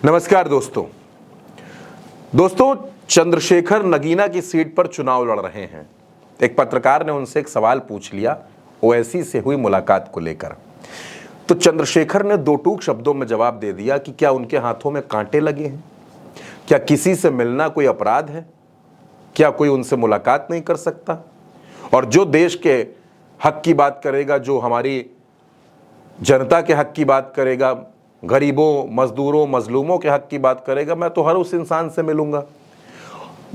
नमस्कार दोस्तों चंद्रशेखर नगीना की सीट पर चुनाव लड़ रहे हैं। एक पत्रकार ने उनसे एक सवाल पूछ लिया ओवैसी से हुई मुलाकात को लेकर। तो चंद्रशेखर ने दो टूक शब्दों में जवाब दे दिया कि क्या उनके हाथों में कांटे लगे हैं, क्या किसी से मिलना कोई अपराध है, क्या कोई उनसे मुलाकात नहीं कर सकता, और जो देश के हक की बात करेगा, जो हमारी जनता के हक की बात करेगा, गरीबों, मजदूरों, मजलूमों के हक की बात करेगा, मैं तो हर उस इंसान से मिलूंगा।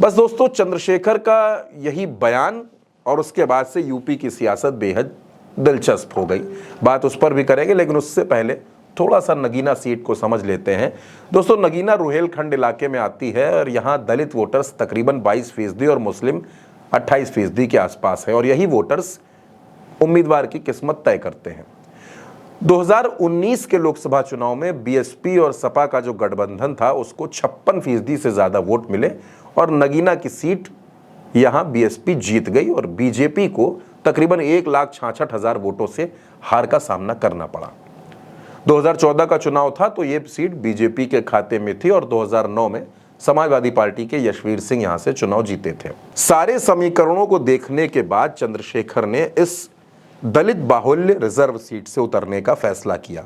बस दोस्तों, चंद्रशेखर का यही बयान और उसके बाद से यूपी की सियासत बेहद दिलचस्प हो गई। बात उस पर भी करेंगे, लेकिन उससे पहले थोड़ा सा नगीना सीट को समझ लेते हैं। दोस्तों, नगीना रुहेलखंड इलाके में आती है और यहाँ दलित वोटर्स तकरीबन 22% और मुस्लिम 28% के आसपास है, और यही वोटर्स उम्मीदवार की किस्मत तय करते हैं। 2019 के लोकसभा चुनाव में बीएसपी और सपा का जो गठबंधन था उसको 56% से ज्यादा वोट मिले और नगीना की सीट यहां बीएसपी जीत गई और बीजेपी को तकरीबन 1,66,000 वोटों से हार का सामना करना पड़ा। 2014 का चुनाव था तो ये सीट बीजेपी के खाते में थी और 2009 में समाजवादी पार्टी के यशवीर सिंह यहां से चुनाव जीते थे। सारे समीकरणों को देखने के बाद चंद्रशेखर ने इस दलित बाहुल्य रिजर्व सीट से उतरने का फैसला किया।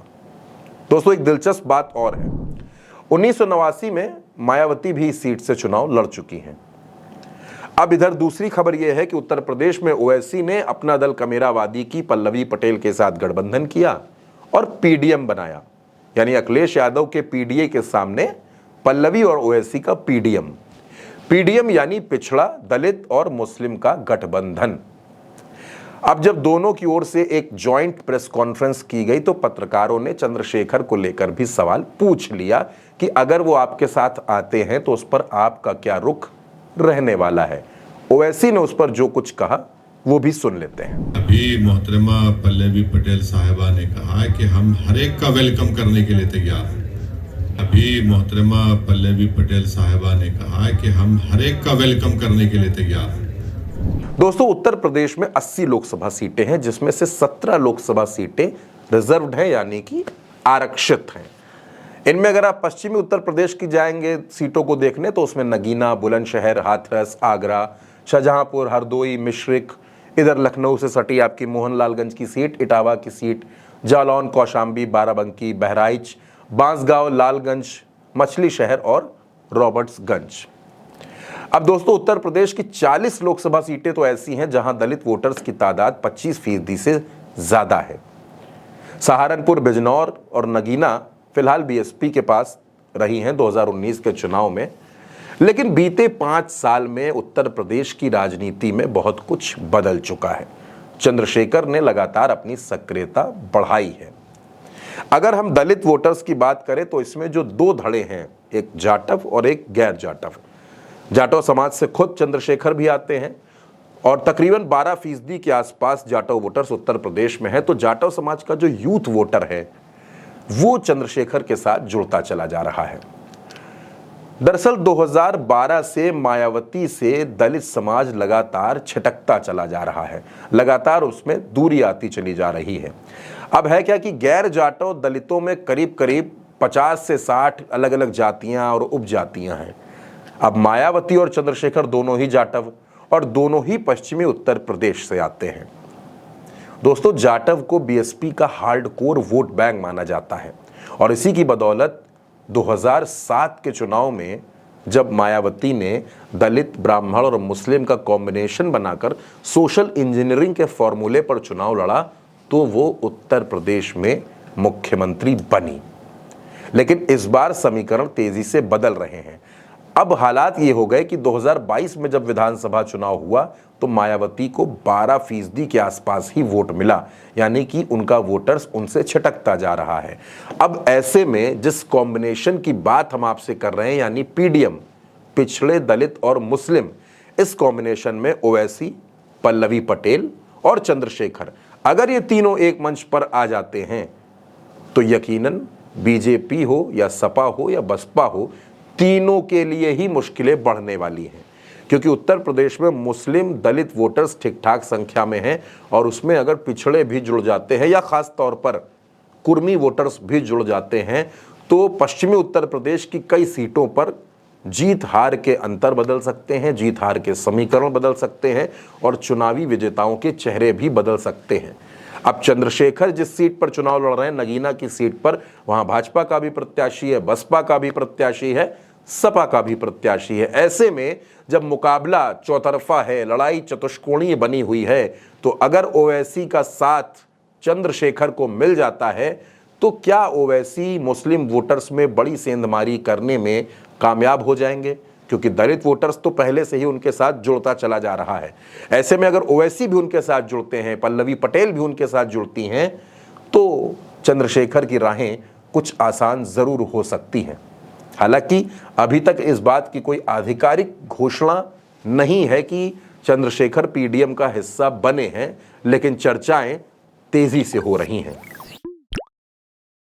दोस्तों, एक दिलचस्प बात और है, 1989 में मायावती भी इस सीट से चुनाव लड़ चुकी हैं। अब इधर दूसरी खबर यह है कि उत्तर प्रदेश में ओवैसी ने अपना दल कमेरावादी की पल्लवी पटेल के साथ गठबंधन किया और पीडीएम बनाया, यानी अखिलेश यादव के पीडीए के सामने पल्लवी और ओवैसी का पीडीएम यानी पिछड़ा, दलित और मुस्लिम का गठबंधन। अब जब दोनों की ओर से एक जॉइंट प्रेस कॉन्फ्रेंस की गई तो पत्रकारों ने चंद्रशेखर को लेकर भी सवाल पूछ लिया कि अगर वो आपके साथ आते हैं तो उस पर आपका क्या रुख रहने वाला है। ओवैसी ने उस पर जो कुछ कहा वो भी सुन लेते हैं। अभी मोहतरमा पल्लवी पटेल साहिबा ने कहा कि हम हर एक का वेलकम करने के लिए तैयार हैं। अभी मोहतरमा पल्लवी पटेल साहिबा ने कहा कि हम हर एक का वेलकम करने के लिए तैयार हैं। दोस्तों, उत्तर प्रदेश में 80 लोकसभा सीटें हैं, जिसमें से 17 लोकसभा सीटें रिजर्व्ड हैं, यानी कि आरक्षित हैं। इनमें अगर आप पश्चिमी उत्तर प्रदेश की जाएंगे सीटों को देखने तो उसमें नगीना, बुलंदशहर, हाथरस, आगरा, शाहजहांपुर, हरदोई, मिश्रिख, इधर लखनऊ से सटी आपकी मोहनलालगंज की सीट, इटावा की सीट, जालौन, कौशाम्बी, बाराबंकी, बहराइच, बांसगांव, लालगंज, मछली शहर और रॉबर्ट्सगंज। अब दोस्तों, उत्तर प्रदेश की 40 लोकसभा सीटें तो ऐसी हैं जहां दलित वोटर्स की तादाद 25% से ज्यादा है। सहारनपुर, बिजनौर और नगीना फिलहाल बीएसपी के पास रही हैं 2019 के चुनाव में, लेकिन बीते 5 साल में उत्तर प्रदेश की राजनीति में बहुत कुछ बदल चुका है। चंद्रशेखर ने लगातार अपनी सक्रियता बढ़ाई है। अगर हम दलित वोटर्स की बात करें तो इसमें जो दो धड़े हैं, एक जाटव और एक गैर जाटव। जाटव समाज से खुद चंद्रशेखर भी आते हैं और तकरीबन 12% के आसपास जाटव वोटर्स उत्तर प्रदेश में है। तो जाटव समाज का जो यूथ वोटर है वो चंद्रशेखर के साथ जुड़ता चला जा रहा है। दरअसल 2012 से मायावती से दलित समाज लगातार छिटकता चला जा रहा है, लगातार उसमें दूरी आती चली जा रही है। अब है क्या कि गैर जाटव दलितों में करीब करीब 50 से 60 अलग अलग जातियां और उपजातियां हैं। अब मायावती और चंद्रशेखर दोनों ही जाटव और दोनों ही पश्चिमी उत्तर प्रदेश से आते हैं। दोस्तों, जाटव को बीएसपी का हार्डकोर वोट बैंक माना जाता है और इसी की बदौलत 2007 के चुनाव में जब मायावती ने दलित, ब्राह्मण और मुस्लिम का कॉम्बिनेशन बनाकर सोशल इंजीनियरिंग के फॉर्मूले पर चुनाव लड़ा तो वो उत्तर प्रदेश में मुख्यमंत्री बनी। लेकिन इस बार समीकरण तेजी से बदल रहे हैं। अब हालात ये हो गए कि 2022 में जब विधानसभा चुनाव हुआ तो मायावती को 12% के आसपास ही वोट मिला, यानी कि उनका वोटर्स उनसे छिटकता जा रहा है। अब ऐसे में जिस कॉम्बिनेशन की बात हम आपसे कर रहे हैं, यानी पीडीएम, पिछड़े, दलित और मुस्लिम, इस कॉम्बिनेशन में ओवैसी, पल्लवी पटेल और चंद्रशेखर अगर ये तीनों एक मंच पर आ जाते हैं तो यकीनन बीजेपी हो या सपा हो या बसपा हो, तीनों के लिए ही मुश्किलें बढ़ने वाली हैं, क्योंकि उत्तर प्रदेश में मुस्लिम दलित वोटर्स ठीक ठाक संख्या में हैं और उसमें अगर पिछड़े भी जुड़ जाते हैं या खास तौर पर कुर्मी वोटर्स भी जुड़ जाते हैं तो पश्चिमी उत्तर प्रदेश की कई सीटों पर जीत हार के अंतर बदल सकते हैं, जीत हार के समीकरण बदल सकते हैं और चुनावी विजेताओं के चेहरे भी बदल सकते हैं। अब चंद्रशेखर जिस सीट पर चुनाव लड़ रहे हैं, नगीना की सीट पर, वहां भाजपा का भी प्रत्याशी है, बसपा का भी प्रत्याशी है, सपा का भी प्रत्याशी है। ऐसे में जब मुकाबला चौतरफा है, लड़ाई चतुष्कोणीय बनी हुई है, तो अगर ओवैसी का साथ चंद्रशेखर को मिल जाता है तो क्या ओवैसी मुस्लिम वोटर्स में बड़ी सेंधमारी करने में कामयाब हो जाएंगे? क्योंकि दलित वोटर्स तो पहले से ही उनके साथ जुड़ता चला जा रहा है। ऐसे में अगर ओवैसी भी उनके साथ जुड़ते हैं, पल्लवी पटेल भी उनके साथ जुड़ती हैं, तो चंद्रशेखर की राहें कुछ आसान जरूर हो सकती हैं। हालांकि अभी तक इस बात की कोई आधिकारिक घोषणा नहीं है कि चंद्रशेखर पीडीएम का हिस्सा बने हैं, लेकिन चर्चाएं तेजी से हो रही हैं।